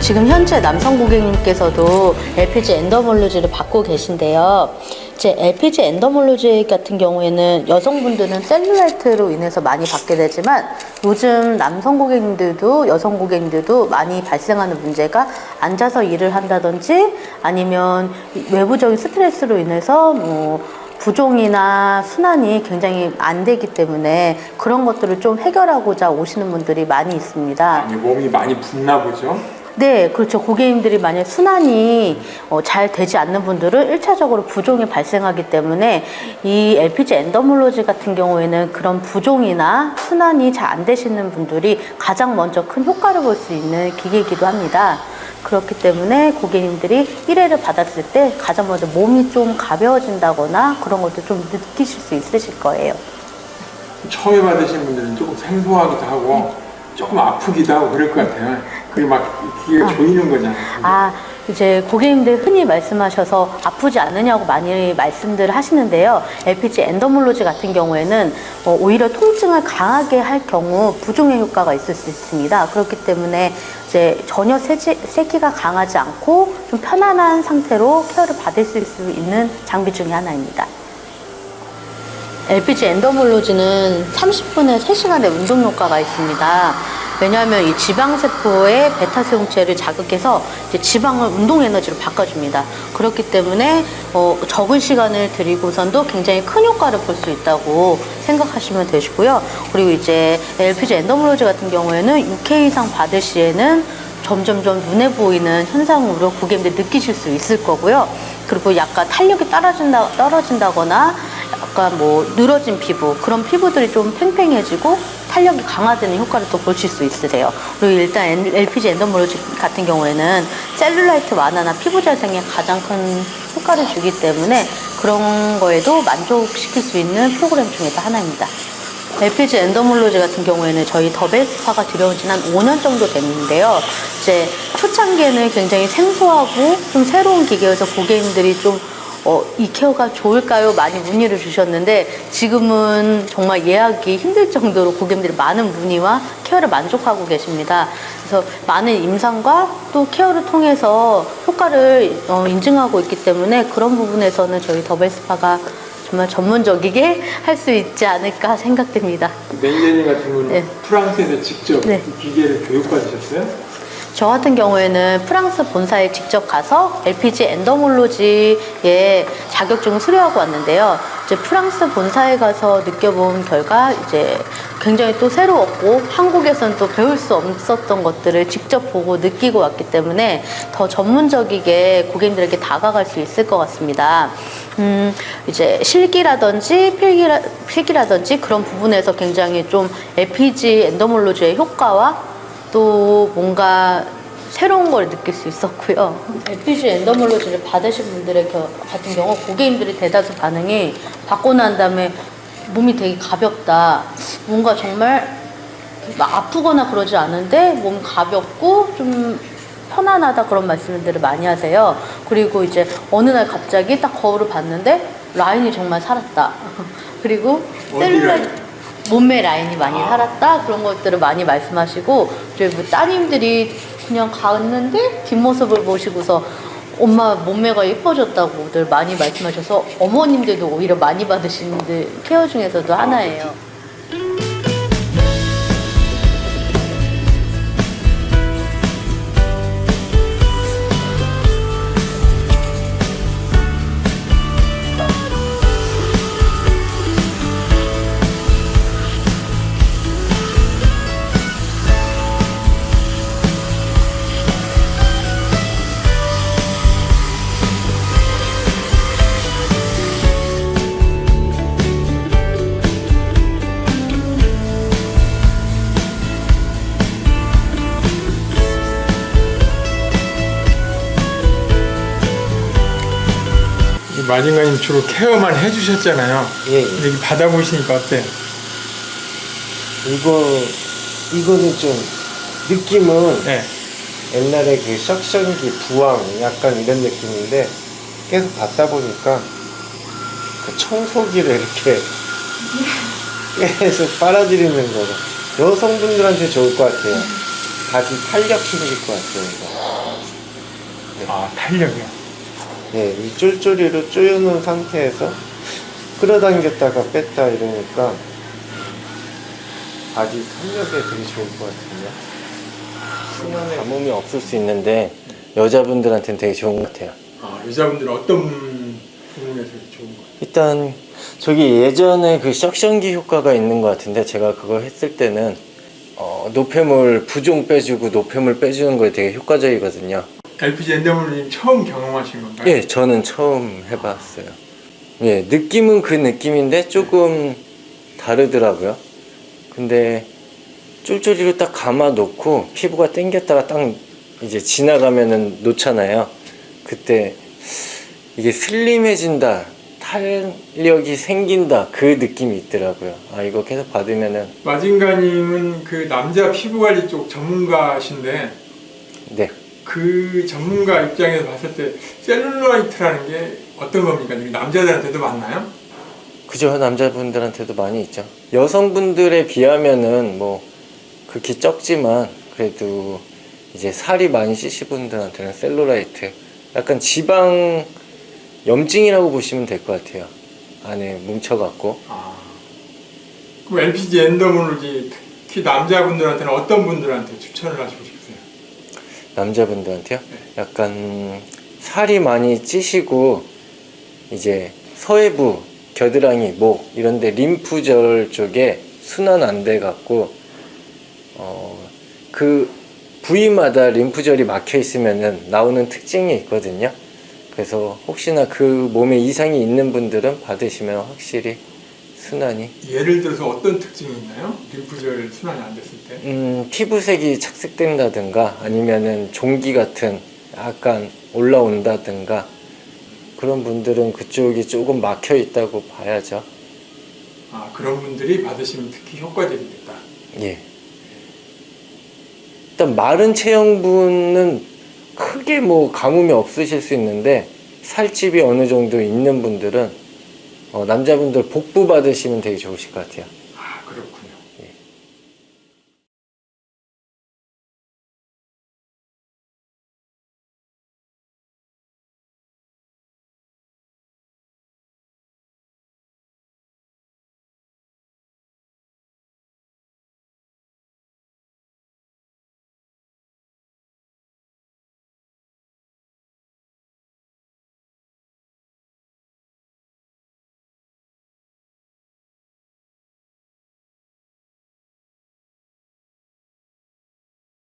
지금 현재 남성 고객님께서도 LPG 엔더몰루즈를 받고 계신데요. 이제 LPG 엔더몰루즈 같은 경우에는 여성분들은 셀룰라이트로 인해서 많이 받게 되지만 요즘 남성 고객님들도 여성 고객님들도 많이 발생하는 문제가 앉아서 일을 한다든지 아니면 외부적인 스트레스로 인해서 부종이나 순환이 굉장히 안 되기 때문에 그런 것들을 좀 해결하고자 오시는 분들이 많이 있습니다. 몸이 많이 붓나 보죠? 네, 그렇죠. 고객님들이 만약 순환이 잘 되지 않는 분들은 1차적으로 부종이 발생하기 때문에 이 LPG 엔더몰루즈 같은 경우에는 그런 부종이나 순환이 잘 안 되시는 분들이 가장 먼저 큰 효과를 볼 수 있는 기계이기도 합니다. 그렇기 때문에 고객님들이 1회를 받았을 때 가장 먼저 몸이 좀 가벼워진다거나 그런 것도 좀 느끼실 수 있으실 거예요. 처음에 받으신 분들은 조금 생소하기도 하고 조금 아프기도 하고 그럴 것 같아요. 그게 막 기계가 조이는 거잖아요. 이제 고객님들 흔히 말씀하셔서 아프지 않느냐고 많이 말씀들을 하시는데요. LPG 엔더몰루즈 같은 경우에는 오히려 통증을 강하게 할 경우 부종의 효과가 있을 수 있습니다. 그렇기 때문에 이제 전혀 세기가 강하지 않고 좀 편안한 상태로 케어를 받을 수 있는 장비 중에 하나입니다. LPG 엔더몰루즈는 30분에 3시간의 운동 효과가 있습니다. 왜냐하면 이 지방세포의 베타세용체를 자극해서 이제 지방을 운동 에너지로 바꿔줍니다. 그렇기 때문에 적은 시간을 들이고선도 굉장히 큰 효과를 볼 수 있다고 생각하시면 되시고요. 그리고 이제 LPG 엔더몰루즈 같은 경우에는 6회 이상 받을 시에는 점점점 눈에 보이는 현상으로 고객님들 느끼실 수 있을 거고요. 그리고 약간 탄력이 떨어진다거나 약간 늘어진 피부, 그런 피부들이 좀 팽팽해지고 탄력이 강화되는 효과를 또 보실 수 있으세요. 그리고 일단 LPG 엔더몰루즈 같은 경우에는 셀룰라이트 완화나 피부 재생에 가장 큰 효과를 주기 때문에 그런 거에도 만족시킬 수 있는 프로그램 중에 하나입니다. LPG 엔더몰루즈 같은 경우에는 저희 더베스파가 들여온 지는 한 5년 정도 됐는데요. 이제 초창기에는 굉장히 생소하고 좀 새로운 기계여서 고객님들이 좀 이 케어가 좋을까요? 많이 문의를 주셨는데 지금은 정말 예약이 힘들 정도로 고객님들이 많은 문의와 케어를 만족하고 계십니다. 그래서 많은 임상과 또 케어를 통해서 효과를 인증하고 있기 때문에 그런 부분에서는 저희 더베스파가 정말 전문적이게 할 수 있지 않을까 생각됩니다. 매니저님 같은 경우는 네. 프랑스에서 직접 기계를 교육받으셨어요? 저 같은 경우에는 프랑스 본사에 직접 가서 LPG 엔더몰루즈의 자격증을 수료하고 왔는데요. 이제 프랑스 본사에 가서 느껴본 결과 이제 굉장히 또 새로웠고 한국에서는 또 배울 수 없었던 것들을 직접 보고 느끼고 왔기 때문에 더 전문적이게 고객님들에게 다가갈 수 있을 것 같습니다. 이제 실기라든지 필기라든지 그런 부분에서 굉장히 좀 LPG 엔더몰루즈의 효과와 또 뭔가 새로운 걸 느낄 수 있었고요. LPG 엔더몰루즈를 받으신 분들의 같은 경우 고객님들이 대다수 반응이 받고 난 다음에 몸이 되게 가볍다. 뭔가 정말 막 아프거나 그러지 않은데 몸 가볍고 좀 편안하다 그런 말씀들을 많이 하세요. 그리고 이제 어느 날 갑자기 딱 거울을 봤는데 라인이 정말 살았다. 그리고 셀룰라이트 몸매 라인이 많이 살았다 그런 것들을 많이 말씀하시고 저희 따님들이 그냥 갔는데 뒷모습을 보시고서 엄마 몸매가 예뻐졌다고들 많이 말씀하셔서 어머님들도 오히려 많이 받으시는 케어 중에서도 하나예요. 마징가님 주로 케어만 해주셨잖아요. 예. 근데 이렇게 받아보시니까 어때요? 이거는 좀 느낌은 네. 옛날에 그 석션기 부항 약간 이런 느낌인데 계속 받다 보니까 그 청소기를 이렇게 계속 빨아들이는 거가 여성분들한테 좋을 것 같아요. 바지 탄력 생길 것 같아요. 이거. 아, 탄력이요. 예, 이 쫄쫄이로 조여놓은 상태에서 끌어당겼다가 뺐다 이러니까 바디 탄력에 되게 좋을 것 같은데. 수면에 가뭄이 없을 수 있는데 여자분들한테는 되게 좋은 것 같아요. 아, 여자분들은 어떤 부분에서 좋은 거예요? 일단 저기 예전에 그 석션기 효과가 있는 것 같은데 제가 그거 했을 때는 노폐물 부종 빼주고 노폐물 빼주는 거에 되게 효과적이거든요. LPG 엔더몰님 처음 경험하신 건가요? 예, 저는 처음 해봤어요. 예, 느낌은 그 느낌인데 조금 다르더라고요. 근데 쫄쫄이로 딱 감아 놓고 피부가 당겼다가 딱 이제 지나가면은 놓잖아요. 그때 이게 슬림해진다, 탄력이 생긴다, 그 느낌이 있더라고요. 아, 이거 계속 받으면은. 마징가님은 그 남자 피부관리 쪽 전문가신데 네. 그 전문가 입장에서 봤을 때 셀룰라이트라는 게 어떤 겁니까? 남자들한테도 맞나요? 그죠. 남자분들한테도 많이 있죠. 여성분들에 비하면은 뭐 극히 적지만 그래도 이제 살이 많이 찌신 분들한테는 셀룰라이트, 약간 지방 염증이라고 보시면 될 것 같아요. 안에 뭉쳐갖고. 아, 그럼 LPG 엔더몰로지 특히 남자분들한테는 어떤 분들한테 추천을 하시고 싶으세요? 남자분들한테요? 네. 약간 살이 많이 찌시고 이제 서해부, 겨드랑이, 목 이런데 림프절 쪽에 순환 안 돼 갖고 그 부위마다 림프절이 막혀 있으면은 나오는 특징이 있거든요. 그래서 혹시나 그 몸에 이상이 있는 분들은 받으시면 확실히 순환이 예를 들어서 어떤 특징이 있나요? 림프절 순환이 안 됐을 때? 피부색이 착색된다든가 아니면은 종기 같은 약간 올라온다든가 그런 분들은 그쪽이 조금 막혀 있다고 봐야죠. 아, 그런 분들이 받으시면 특히 효과적이겠다. 예. 일단 마른 체형분은 크게 뭐 가뭄이 없으실 수 있는데 살집이 어느 정도 있는 분들은 남자분들 복부 받으시면 되게 좋으실 것 같아요.